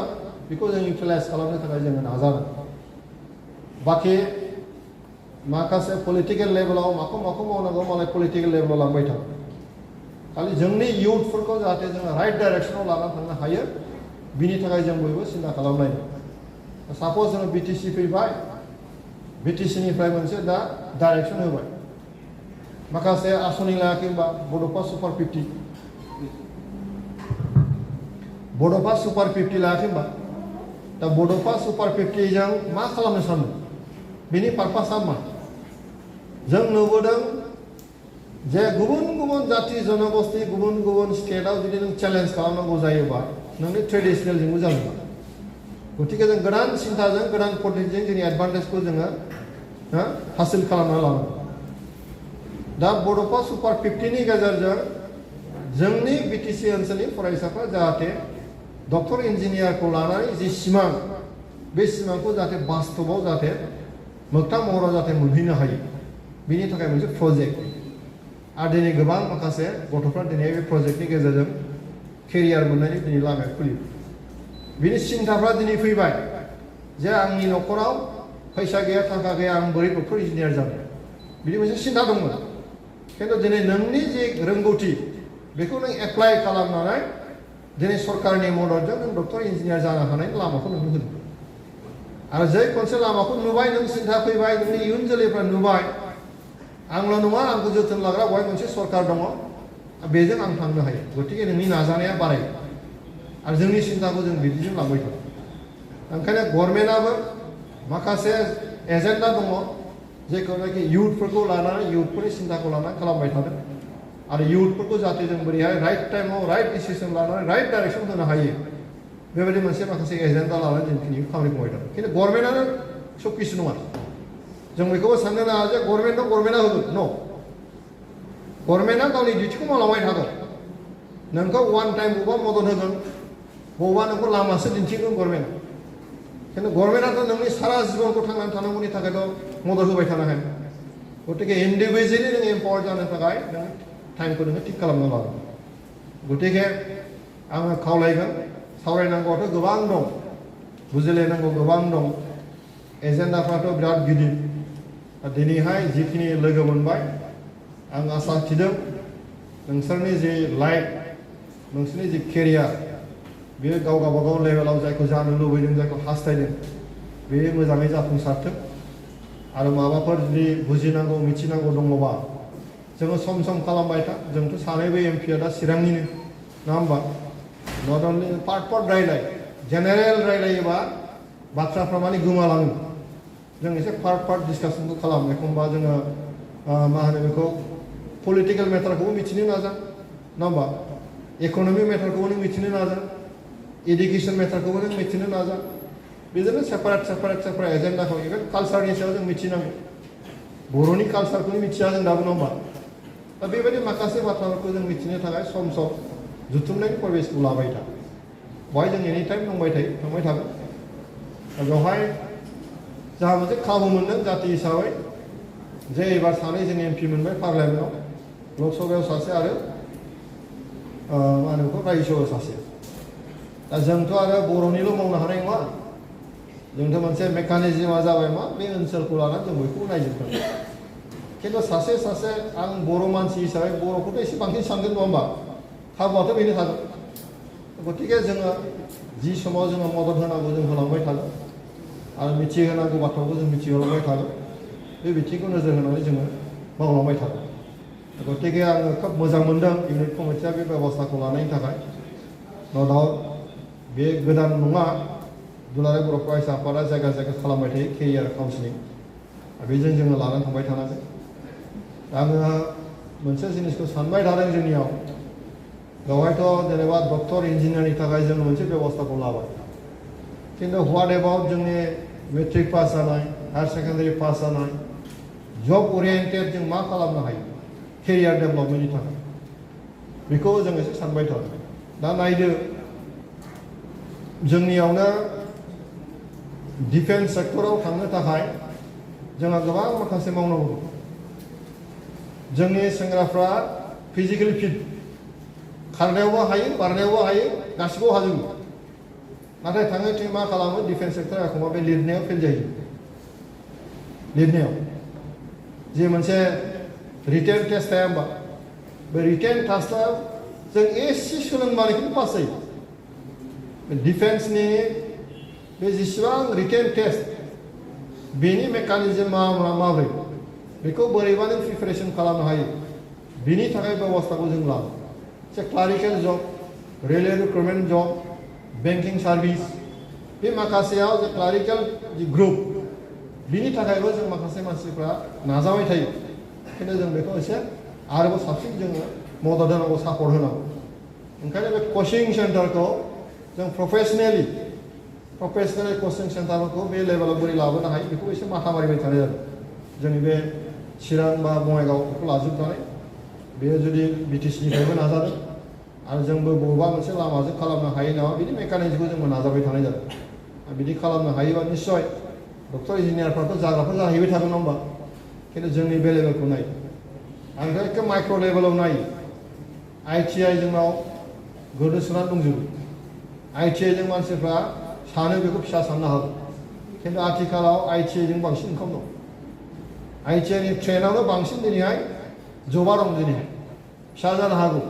बेखौ जों इउटिलाइज खालामनो थाखाय जोङो नाजानांगोन बाखि माखासे पलिटिकेल लेभेलाव माखौ मावनांगौ मालाय पलिटिकेल लेभेलाव लांबाय थागोन खालि जोंनि इयुथफोरखौ जाहाथे जोङो राइट डाइरेक्सनाव लानानै थांनो हायो बिनि थाखाय जों बयबो सिन्ता खालामलायनो साप'ज जोङो बिटिसि फैबाय बिटिसिनिफ्राय मोनसे दा डाइरेक्सन होबाय माखासे आसनि लायाखै होनबा बड'फा सुपार 50 बड'फा सुपार 50 लायाखै होनबा दा बड'फा सुपार 50 जों मा खालामनो सानदों बिनि पारपासा मा जों नुबोदों जे गुबुन गुबुन जाति जनगोष्ठी गुबुन गुबुन स्टेटआव जुदि नों चेलेन्ज खालामनांगौ जायोबा नोंनि ट्रेडिशनेलजोंबो जागोन गतिके जों गोदान सिन्ताजों गोदान पद्धतिजों जोंनि एडभान्टेजखौ जोङो हासिल खालामना लानांगौ दा बड'फा सुपार 50 नि गेजेरजों जोंनि बिटिसि ओनसोलनि फरायसाफ्रा जाहाथे डक्टर इन्जिनियारखौ लानानै जि सिमां बे सिमांखौ जाहाथे बास्तबाव जाहाथे मोगथां महराव जाहाथे मोनहैनो हायो बिनि थाखाय मोनसे प्रजेक्ट आरो दिनै गोबां माखासे गथ'फ्रा दिनै बे प्रजेक्टनि गेजेरजों केरियार मोननायनि दिनै लामाया खुलियो बिनि सिन्ताफ्रा दिनै फैबाय जे आंनि न'खराव फैसा गैया थाखा गैया आं बोरै डक्टर इन्जिनियार जानो बिदि मोनसे सिन्ता दंमोन खिन्थु दिनै नोंनि जे रोंगौथि बेखौ नों एप्लाइ खालामनानै दिनै सरकारनि मददजों नों डक्टर इन्जिनियार जानो हानायनि लामाखौ नोंनो होदों आरो जै खनसे लामाखौ नुबाय नों सिन्ता फैबाय नोंनि इयुन जोलैफ्रा नुबाय आंल' नङा आंखौ जोथोन लाग्रा बहाय मोनसे सरकार दङ बेजों आं थांनो हायो गतिके नोंनि नाजानाया बारायो आरो जोंनि सिन्ताखौ जों बिदिजों लांबाय थागोन ओंखायनो गभर्नमेन्टआबो माखासे एजेन्डा दङ जेखौनाखि इयुथफोरखौ लानानै इयुथफोरनि सिन्ताखौ लानानै खालामबाय थादों आरो इयुथफोरखौ जाहाथे जों बोरैहाय राइट टाइमाव राइट डिसिसन लानानै राइट डाइरेक्सन होनो हायो बेबायदि मोनसे माखासे एजेन्डा लानानै जों दिनै खामानि मावबाय थादों खिन्थु गभर्नमेन्टआनो सब किसु नङा जों बेखौबो साननो नाङा जे गभर्नमेन्टआ होगोन न' गभर्नमेन्टआ गावनि डिउटिखौ मावलांबाय थागोन नोंखौ वान टाइम बबेबा मदद होगोन बबेबा नोंखौ लामासो दिन्थिगोन गभर्नमेन्टआ खिन्थु गभर्नमेन्टआथ' नोंनि सारा जिबनखौ थांनानै थानांगौनि थाखायथ' मदद होबाय थानो हाया गतिके इन्डिभिजुवेलि नों एम्पावार जानो थाखाय नों टाइमखौ नोङो थिग खालामना लागोन गतिके आङो खावलायगोन सावरायनांगौआथ' गोबां दं बुजिलायनांगौ गोबां दं एजेन्डाफ्राथ' बिराद गिदिर दिनैहाय जिखिनि लोगो मोनबाय आं आसा थिदों नोंसोरनि जि लाइफ नोंसोरनि जि केरियार बेयो गावबागाव लेभेलाव जायखौ जानो लुबैदों जायखौ हास्थायदों बे मोजाङै जाफुंसारथों आरो माबाफोर जुदि बुजिनांगौ मिथिनांगौ दङबा जोङो सम सम खालामबाय था जोंथ' सानैबो एमपिआ दा चिरांनिनो नङा होमबा नट अनलि पार्ट रायलाय जेनेरेल रायलायोबा बाथ्राफ्रा माने गोमालाङो जों एसे पार्ट डिसकासनखौ खालामो एखनबा जोङो मा होनो बेखौ पलिटिकेल मेटारखौबो मिथिनो नाजा नङा होमबा इक'नमिक मेटारखौबो नों मिथिनो नाजा एडुकेसन मेटारखौबो नों मिथिनो नाजा बिदिनो सेपारेट एजेन्डाखौ इभेन कालसारनि सायाव जों मिथिनांगौ बर'नि कालसारखौनो मिथिया जों दाबो नङा होमबा दा बेबायदि माखासे बाथ्राफोरखौ जों मिथिनो थाखाय सम सम जुथुमनायनि परिबेसखौ लाबाय था बेवहाय जों एनि टाइम थांबाय थागोन बेवहाय जोंहा मोनसे खाबु मोनदों जाति हिसाबै जे एबार सानै जों एमपि मोनबाय पार्लियामेन्टआव लकसभायाव सासे आरो मा होनो बेखौ रायजोआव सासे दा जोंथ' आरो बर'निल' मावनो हानाय नङा जोंथ' मोनसे मेकानिजमा जाबाय मा बे ओनसोलखौ लानानै जों बयखौबो नायजोबगोन खिन्थु सासे आं बर' मानसि हिसाबै बर'खौथ' एसे बांसिन सानगोन नङा होमबा खाबुआथ' बेनो थागोन गतिके जोङो जि समाव जोङो मदद होनांगौ जों होलांबाय थागोन आरो मिथिहोनांगौ बाथ्राखौ जों मिथिहोलांबाय थागोन बे बिथिंखौ नोजोर होनानै जोङो मावलांबाय थागोन गतिके आङो खोब मोजां मोनदों इउनिट कमिटिया बे बेबस्थाखौ लानायनि थाखाय न' डाउट बे गोदान नङा दुलाराय बर' फरायसा आफादा जायगा खालामबाय थायो केरियार काउन्सिलिं बेजों जोङो लानानै थांबाय थानांगोन आङो मोनसे जिनिसखौ सानबाय थादों जोंनियाव बेवहायथ' जेनेबा डक्टर इन्जिनियारनि थाखाय जोङो मोनसे बेबस्थाखौ लाबाय खिन्थु व्हाट एबाउट जोंनि मेट्रिक पास जानाय हायार सेकेन्डारि पास जानाय जब ओरिएन्टेड जों मा खालामनो हायो केरियार डेभेलपमेन्टनि थाखाय बेखौ जों एसे सानबाय थादों दा नायदो जोंनियावनो डिफेन्स सेक्टराव थांनो थाखाय जोंहा गोबां माखासे मावनांगौ जोंनि सेंग्राफ्रा फिजिकेलि फिट खारनायावबो हायो बारनायावबो हायो गासिबो हाजोबो नाथाय थाङै थुङै मा खालामो डिफेन्स सेक्टरा एखमबा बे लिरनायाव फेल जायो लिरनायाव जे मोनसे रिटेन टेस्ट थाया होमबा बे रिटेन टेस्टआव जों एसे सोलोंबानो खिन्थु पास जायो डिफेन्सनि बे जेसेबां रिटेन टेस्ट बेनि मेकानिजमा माब्रै बेखौ बोरैबा नों प्रिपेरेसन खालामनो हायो बिनि थाखाय बेबस्थाखौ जों लानो से क्लारिकेल जब रेलवे रिक्रुटमेन्ट जब बेंकिं सार्भिस बे माखासेयाव जे क्लारिकेल जि ग्रुप बिनि थाखायबो जों माखासे मानसिफ्रा नाजाबाय थायो खिन्थु जों बेखौ एसे आरोबाव साबसिन जोङो मदद होनांगौ सापर्ट होनांगौ ओंखायनो बे कचिं सेन्टारखौ जों प्रफेसनेलि कचिं सेन्टारफोरखौ बे लेभेलाव बोरै लाबोनो हायो बेखौ एसे माथा मारिबाय थानाय जादों जोंनि बे चिरां बा बङाइगाव बेखौ लाजोबनानै बेयो जुदि बिटिसिनिफ्रायबो नाजादों आरो जोंबो बबेबा मोनसे लामाजों खालामनो हायो नामा बिदि मेकानिजमखौ जोंबो नाजाबाय थानाय जादों बिदि खालामनो हायोबा निस्सय डक्टर इन्जिनियारफ्राथ' जाग्राफोर जाहैबाय थागोन नङा होमबा खिन्थु जोंनि बे लेभेलखौ नायो आमफ्राय एखे माइक्र' लेभेलाव नायो ITI जोंनाव गोदोसोनानै दंजोबो ITI जों मानसिफ्रा सानो बेखौ फिसा साननो हागौ खिन्थु आथिखालाव ITI जों बांसिन इनकाम दं ITI नि ट्रेनावनो बांसिन दिनैहाय जबा दं दिनैहाय फिसा जानो हागौ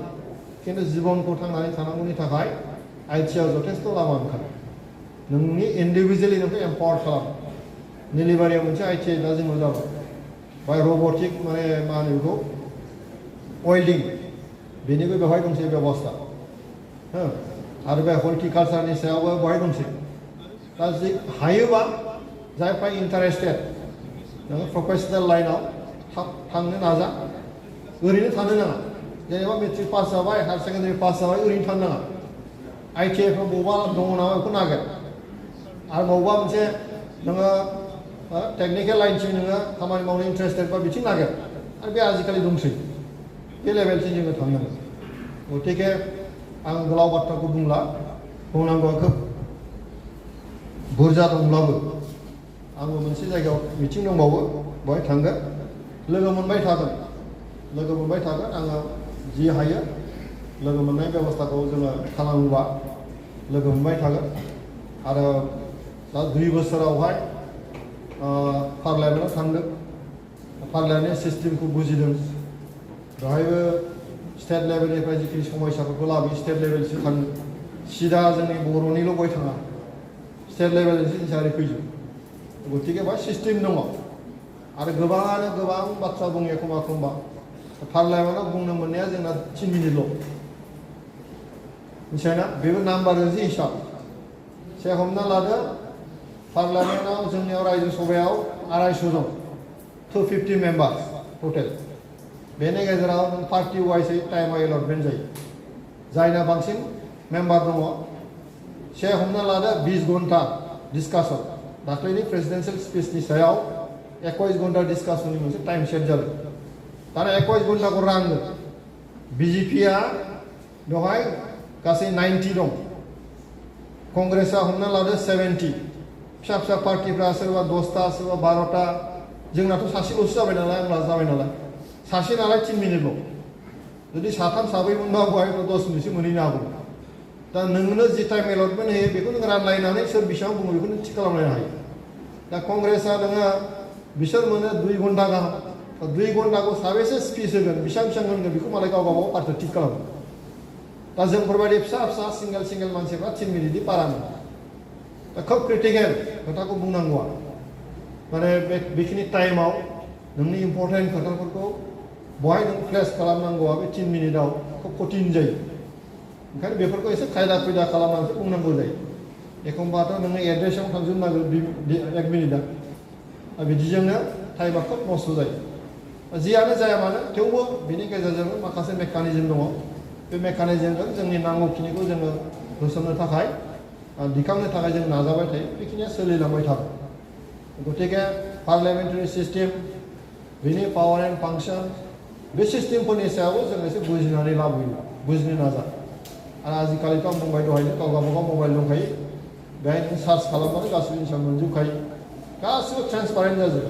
खिन्थु जिबनखौ थांनानै थानांगौनि थाखाय ITI आव जथेस्थ' लामा ओंखारो नोंनि इन्डिभिजुवेलि नोंखौ एम्पावार खालामो निलिबारियाव मोनसे ITI दा जोंनाव जाबाय बाय रबटिक माने मा होनो बेखौ वेल्डिं बेनिबो बेवहाय दंसै बेबस्था हो आरो बे हर्टिकालचारनि सायावबो बेवहाय दंसै दा जि हायोबा जायफ्रा इन्टारेस्टेड नोङो प्रफेसनेल लाइनाव थाब थांनो नाजा ओरैनो थानो नाङा जेनेबा मेट्रिक पास जाबाय हायार सेकेन्डारि पास जाबाय ओरैनो थानो नाङा ITI फ्राव बबेबा दङ नामा बेखौ नागिर आरो बबेबा मोनसे नोङो टेक्निकेल लाइनथिं नोङो खामानि मावनो इन्टारेस्टेड बा बिथिं नागिर आरो बे आजिखालि दंसै बे लेभेलसिम जोङो थांनांगोन गतिके आं गोलाव बाथ्राखौ बुंला बुंनांगौआ खोब बुरजा दंब्लाबो आंबो मोनसे जायगायाव मिटिं दंबावो बेवहाय थांगोन लोगो मोनबाय थागोन आङो जि हायो लोगो मोननाय बेबस्थाखौ जोङो खालामोबा लोगो मोनबाय थागोन आरो दा 2 बोसोरावहाय पार्लियामेन्टआव थांदों पार्लियामेन्टनि सिस्टेमखौ बुजिदों बेवहायबो स्टेट लेभेलनिफ्राय जिखिनि समयसाफोरखौ लाबोयो स्टेट लेभेलसिम थाङो सिदा जोंनि बर'निल' बय थाङा स्टेट लेभेलसिम हिसाबै फैजोबो गतिके बेवहाय सिस्टेम दङ आरो गोबाङानो गोबां बाथ्रा बुङो एखमबा पार्लियामेन्टआव बुंनो मोननाया जोंना 3 मिनिटल' मिथिबायना बेबो नाम्बारजोंसो हिसाब से हमना लादो पार्लियामेन्टआव जोंनियाव रायजो सभायाव 250 जन 250 मेम्बार्स टटेल बेनि गेजेराव नों पार्टि वाइसै टाइम एलटमेन्ट जायो जायना बांसिन मेम्बार दङ से हमना लादो 20 घन्टा डिसकासन दाख्लैनि प्रेसिडेन्सियेल स्पिचनि सायाव 21 घन्टा डिसकासननि मोनसे टाइम सेट जादों दाना 21 घन्टाखौ रानगोन बिजेपिआ बेवहाय गासै 90 दं कंग्रेसआ हमना लादो 70 फिसा फिसा पार्टिफ्रा सोरबा 10टा सोरबा 12टा जोंनाथ' सासेल'सो जाबाय नालाय आंना जाबाय नालाय सासे नालाय 3 मिनिटल' जुदि साथाम साब्रै मोनबा बेवहाय 10 मिनिटसो मोनहैनो हागौ दा नोंनो जि टाइम एलटमेन्ट होयो बेखौ नों रानलायनानै सोर बेसेबां बुङो बेखौ नों थि खालामलायनो हायो दा कंग्रेसआ नोङो बिसोर मोनो 2 घन्टा गाहाम 2 घन्टाखौ साबेसे स्पिच होगोन बेसेबां होनगोन बेखौ मालाय गाव गावबागाव पार्टिया थिग खालामो दा जोंफोरबायदि फिसा फिसा सिंगेल मानसिफ्रा 3 मिनिटनि बारा मोनो दा खोब क्रिटिकेल खोथाखौ बुंनांगौआ माने बेखिनि टाइमाव नोंनि इम्पर्टेन्ट खोथाफोरखौ बहाय नों प्लेस खालामनांगौआ बे 3 मिनिटआव खोब कठिन जायो ओंखायनो बेफोरखौ एसे खायदा खुयदा खालामनानैसो बुंनांगौ जायो एखमबाथ' नोङो एड्रेसाव थांजोबनांगौ 1 मिनिटआ बिदिजोंनो टाइमा खोब नस्थ' जायो जियानो जाया मानो थेवबो बेनि गेजेरजों माखासे मेकानिजम दङ बे मेकानिजमजों जोंनि नांगौखिनिखौ जोङो होसोनो थाखाय दिखांनो थाखाय जों नाजाबाय थायो बेखिनिया सोलिलांबाय थागोन गतिके पार्लियामेन्टारि सिस्टेम बेनि पावार एन्ड फांसन बे सिस्टेमफोरनि सायावबो जों एसे बुजिनानै लाबोयो बुजिनो नाजा आरो आजिखालिथ' आं बुंबाय दहायनो गाव गावबागाव मबाइल दंखायो बेहाय नों सार्च खालामबानो गासिबो जिनिसा मोनजोबखायो गासिबो ट्रेन्सपारेन्ट जाजोबो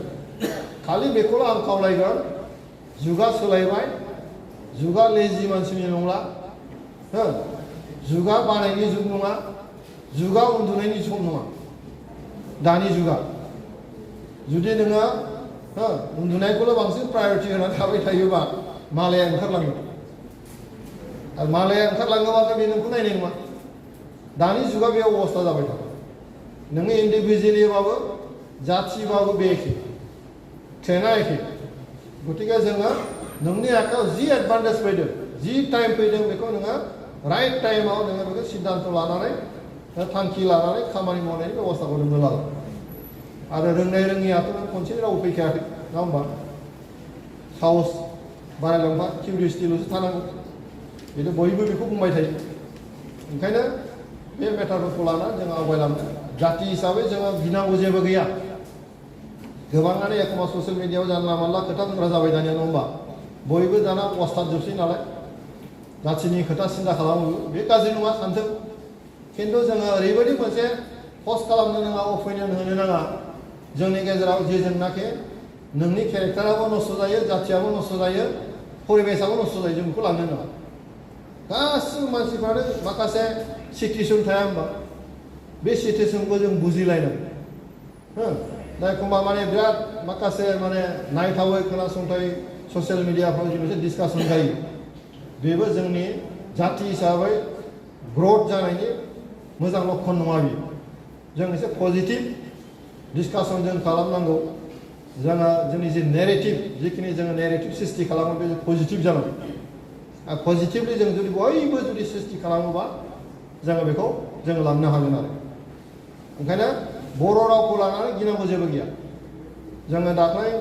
खालि बेखौल' आं खावलायगोन जुगा सोलायबाय जुगा लेजि मानसिनि नंला हो जुगा बानायनि जुग नङा जुगा उन्दुनायनि सम नङा दानि जुगा जुदि नोङो हो उन्दुनायखौल' बांसिन प्रायरिटि होनानै थाबाय थायोबा मालाया ओंखारलाङो आरो मालाया ओंखारलाङोबाथ' बे नोंखौ नायनाय नङा दानि जुगा बे अबस्था जाबाय दं नोङो इन्डिभिजुवेलिबाबो जाथिबाबो बे एखे ट्रेना एखे गतिके जोङो नोंनि आखायाव जि एडभान्टेज फैदों जि टाइम फैदों बेखौ नोङो राइट टाइमाव नोङो बेखौ सिद्धान्त लानानै थांखि लानानै खामानि मावनायनि बेबस्थाखौ नोङो ला आरो रोंनाय रोङियाथ' नों खनसे राव फैखायाखै नङा होमबा साहस बारायलांबा किउरियसिटिल'सो थानांगौ बेनो बयबो बेखौ बुंबाय थायो ओंखायनो बे मेटारफोरखौ लानानै जों आवगायलाङो जाति हिसाबै जोङो गिनांगौ जेबो गैया गोबाङानो एखम्बा ससियेल मिडियायाव जानला मानला खोथा बुंग्रा जाबाय दानिया नङा होमबा बयबो दाना अस्थाद जोबसै नालाय जाथिनि खोथा सिन्था खालामो बे गाज्रि नङा सानथों खिन्थु जोङो ओरैबायदि मोनसे पस्ट खालामनो नाङा अपिनियन होनो नाङा जोंनि गेजेराव जेजोंनाखि नोंनि केरेक्टाराबो नस्थ' जायो जाथियाबो नस्थ' जायो परिबेसाबो नस्थ' जायो जों बेखौ लांनो नाङा गासिबो मानसिफ्रानो माखासे सिटुएसन थाया होमबा बे सिटुएसनखौ जों बुजिलायनांगौ हो दा एखम्बा माने बिराद माखासे माने नायथावै खोनासंथावै ससियेल मिडियाफ्राव जि मोनसे डिसकासन जायो बेबो जोंनि जाति हिसाबै ग्रथ जानायनि मोजां लक्षण नङा बियो जों एसे पजिटिभ डिसकासन जों खालामनांगौ जोङो जोंनि जे नेरेटिभ जिखिनि जोङो नेरेटिभ सृष्टि खालामो बे पजिटिभ जानांगौ आरो पजिटिभलि जों जुदि बयबो जुदि सृष्टि खालामोबा जोङो बेखौ जोङो लांनो हागोन आरो ओंखायनो बर' रावखौ लानानै गिनांगौ जेबो गैया जोङो दाख्लै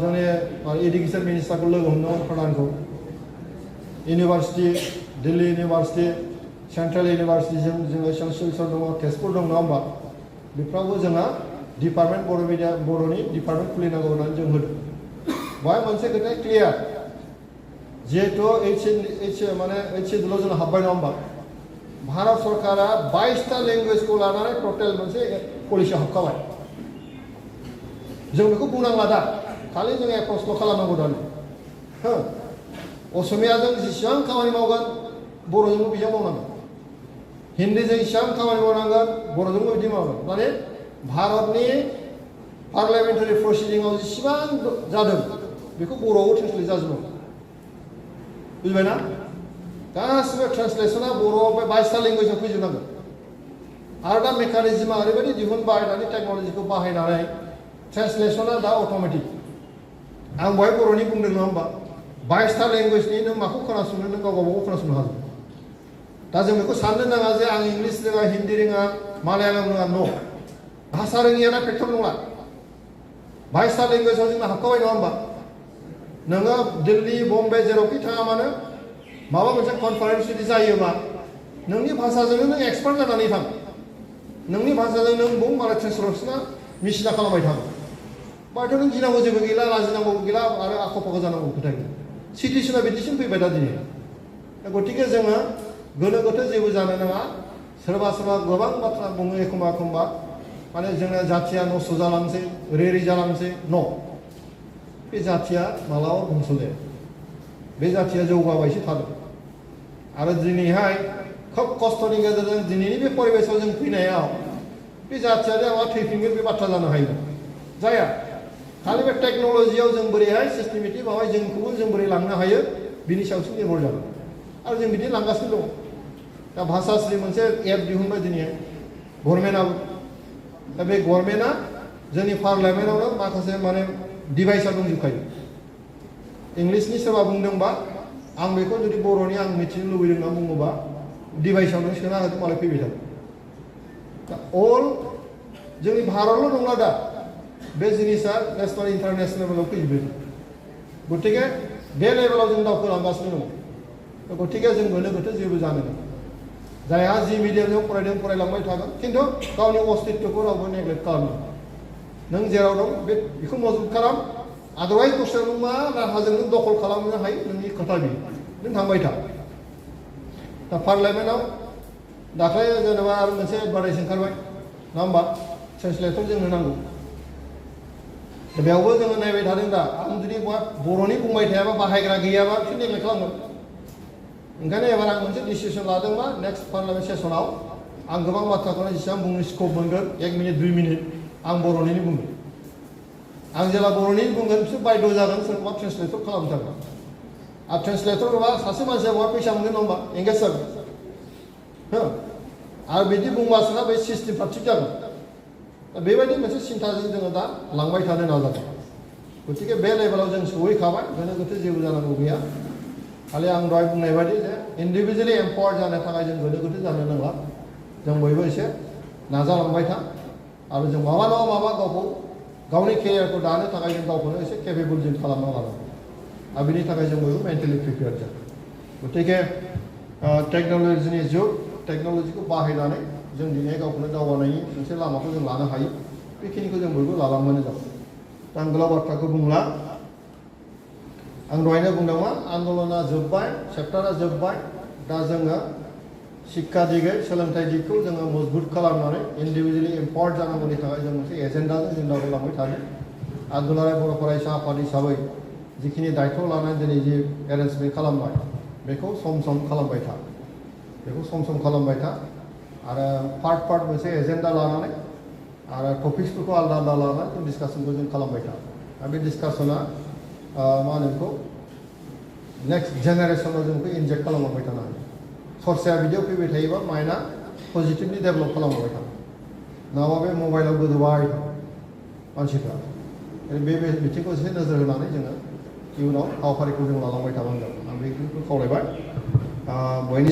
जोंनि इडुकेसन मिनिस्टारखौ लोगो हमदोंमोन प्रधानखौ इउनिभार्सिटि दिल्ली इउनिभार्सिटि सेन्ट्रेल इउनिभार्सिटिजों जोङो सिलचर दङ तेजपुर दं नङा होमबा बेफ्रावबो जोंहा डिपार्टमेन्ट बर' मिडियाम बर'नि डिपार्टमेन्ट खुलिनांगौ होननानै जों होदों बेवहाय मोनसे खोथाया क्लियार जिहेतु माने HCDल' जों हाब्बाय नङा होमबा भारत सरकारा 22टा लेंगुवेजखौ लानानै टटेल मोनसे पलिसि हाबखाबाय जों बेखौ बुंनांला दा खालि जों एप्रचल' खालामनांगौ दानो हो असमियाजों जेसेबां खामानि मावगोन बर'जोंबो बिजों मावनांगोन हिन्दीजों जेसेबां खामानि मावनांगोन बर'जोंबो बिदि मावगोन माने भारतनि पार्लियामेन्टारि प्रसिडिंआव जेसेबां जादों बेखौ बर'आव ट्रेन्सलेट जाजोबनांगौ बुजिबायना गासिबो ट्रेन्सलेसना बर'आव बे 22टा लेंगुवेजाव फैजोबनांगोन आरो दा मेकानिजमा ओरैबायदि दिहुनबाय दानि टेक्न'लजिखौ बाहायनानै ट्रेन्सलेसना दा अट'मेटिक आं बहाय बर'नि बुंदों नङा होमबा 22टा लेंगुवेजनि नों माखौ खोनासंनो नों गाव गावबागाव खोनासंनो हागोन दा जों बेखौ साननो नाङा जे आं इंलिस रोङा हिन्दी रोङा मालायालाम रोङा न' भाषा रोङियाना फेक्टर नङा 22टा लेंगुवेजाव जोंना हाबखाबाय नङा होमबा नोङो दिल्ली बम्बे जेरावखि थाङा मानो माबा मोनसे कनफारेन्स जुदि जायोबा नोंनि भाषाजोंनो नों एक्सपार्ट जानानै थां नोंनि भाषाजों नों बुं मालाय ट्रेन्सलेसना मेसिना खालामबाय थागोन बाथ' नों गिनांगौ जेबो गैला लाजिनांगौ गैला आरो आख' फाख' जानांगौ खोथा गैला सिटुएसना बिदिसिम फैबाय दा दिनै गतिके जोङो गोनो गोथो जेबो जानो नाङा सोरबा सोरबा गोबां बाथ्रा बुङो एखम्बा एखम्बा माने जोंना जाथिया नस्थ' जालांसै रेरि जालांसै न' बे जाथिया मालाबा धंस' जाया बे जाथिया जौगाबायसो थादों आरो दिनैहाय खोब खस्थ'नि गेजेरजों दिनैनि बे परिबेसाव जों फैनायाव बे जाथिया जे माबा थैफिनगोन बे बाथ्रा जानो हायो जाया खालि बे टेक्न'लजियाव जों बोरैहाय सिस्टेमेटिक माबा जोंखौबो जों बोरै लांनो हायो बिनि सायावसो निर्भर जागोन आरो जों बिदि लांगासिनो दं दा भाषाश्री मोनसे एप दिहुनबाय दिनै गभर्नमेन्टआबो दा बे गभर्नमेन्टआ जोंनि पार्लियामेन्टआवनो माखासे माने डिभाइसआ दंजोबखायो इंलिसनि सोरबा बुंदोंबा आं बेखौ जुदि बर'नि आं मिथिनो लुबैदों होनना बुङोबा डिभाइसआव नों सोना होदो मालाय फैबाय थागोन दा अल जोंनि भारतल' नंला दा बे जिनिसा नेसनेल इन्टारनेसनेल लेभेलाव फैजोबो गतिके बे लेभेलाव जों दावखोलांगासिनो दङ गतिके जों गोनो गोथो जेबो जानो नाङा जायहा जि मिडियामजों फरायदों फरायलांबाय थागोन खिन्थु गावनि अस्तित्वखौ रावबो नेग्लेक्ट खालामनो नों जेराव दं बेखौ मजबुत खालाम आदारवाइज दस्रायाव नों मा राहाजों नों दखल खालामनो हायो नोंनि खोथा बियो नों थांबाय था दा पार्लियामेन्टआव दाख्लै जेनेबा आरो मोनसे एडभार्टाइज ओंखारबाय नङा होमबा ट्रेन्सलेटर जोंनो नांगौ बेयावबो जोङो नायबाय थादों दा आं जुदि बर'नि बुंबाय थायाबा बाहायग्रा गैयाबा बिसोर नेग्लेक्ट खालामगोन ओंखायनो एबार आं मोनसे डिसिसन लादों मा नेक्स्ट पार्लामेन्ट सेसनाव आं गोबां बाथ्राखौनो जेसेबां बुंनो स्कप मोनगोन 1 मिनिट 2 मिनिट आं बर'निनो बुंगोन आं जेला बर'नि बुंगोन बिसोर बायद' जागोन सोरबा ट्रेन्सलेटर खालामनो थाखाय आरो ट्रेन्सलेटर बा सासे मानसिया बहा फैसा मोनगोन नङा होमबा एंगेज जागोन हो आरो बिदि बुंबासो बे सिस्टेमफ्रा थिग जागोन बेबायदि मोनसे सिन्थाजों जोङो दा लांबाय थानो नाजादों गतिके बे लेभेलाव जों सहैखाबाय गोनो गोथो जेबो जानांगौ गैया खालि आं दहाय बुंनाय बायदि जे इन्डिभिजुवेलि एम्पावार्ड जानो थाखाय जों गोनो गोथो जानो नांला जों बयबो एसे नाजालांबाय था आरो जों माबा नङा माबा गावखौ गावनि केरियारखौ दानो थाखाय जों गावखौनो एसे केपेबल जों खालामना लानांगौ आरो बिनि थाखाय जों बयबो मेन्टेलि प्रिपेयार जायो गतिके टेक्न'लजिनि जुग टेक्न'लजिखौ बाहायनानै जों दिनै गावखौनो दावगानायनि मोनसे लामाखौ जों लानो हायो बेखिनिखौ जों बयबो लालांबानो जाबाय दा आं गोलाव बाथ्राखौ बुंला आं दहायनो बुंदोंमोन आन्दलना जोब्बाय चेप्टारा जोब्बाय दा जोङो शिक्षा दिगै सोलोंथाइ दिगखौ जोङो मजबुत खालामनानै इन्डिभिजुवेलि एम्पावार्ड जानांगौनि थाखाय जों मोनसे एजेन्डाजों जों दावगालांबाय थादों आरो दुलाराय बर' फरायसा आफाद हिसाबै जिखिनि दायथ' लानानै दिनै जि एरेन्जमेन्ट खालामबाय बेखौ सम सम खालामबाय था बेखौ सम सम खालामबाय था आरो पार्ट मोनसे एजेन्डा लानानै आरो टपिक्सफोरखौ आलादा आलादा लानानै जों डिसकासनखौ जों खालामबाय था आरो बे डिसकासना मा होनो बेखौ नेक्स्ट जेनेरेसनाव जों बेखौ इनजेक्ट खालामलांबाय थानो हायो सरसाया बिदियाव फैबाय थायोबा माइन्डआ पजिटिभलि डेभेलप खालामलांबाय थागोन नङाबा बे मबाइलाव गोदोबाय मानसिफ्रा बे बिथिंखौ एसे नोजोर होनानै जोङो इयुनाव हाबाफारिखौ जों लालांबाय थानांगोन आं बेखौ खावलायबाय बयनि